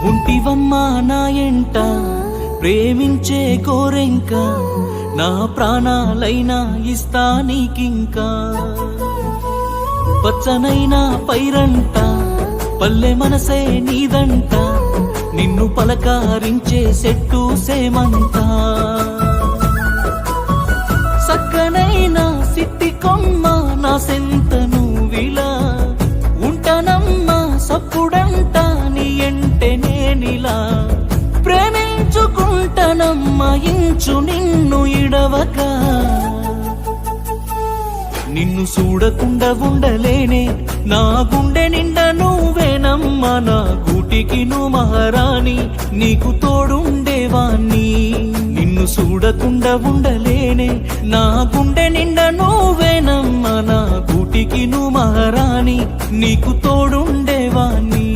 ఉంటివమ్మా నా ఎంట ప్రేమించే కోరెంక నా ప్రాణాలైనా ఇస్తా నీకింకా పచ్చనైనా పైరంట పల్లె మనసే నీదంట నిన్ను పలకారించే సెట్టు సేమంట సక్కనైనా సిట్టి కొమ్మ నా సెంతను విలా ఉంటానమ్మా సప్పుడంట నీ ఎంటే నేనిలా ప్రేమించుకుంటానమ్మా ఇంచు నిన్ను ఇడవక నిన్ను చూడకుండా ఉండలేనే నా గుండె నిండా నువ్వేనమ్మా నా కూటికి నువ్వు మహారాణి నీకు తోడుండేవాణ్ణి నిన్ను చూడకుండా ఉండలేనే నా గుండె నిండా నువ్వేనమ్మా నా కూటికి నువ్వు మహారాణి నీకు తోడుండేవాణ్ణి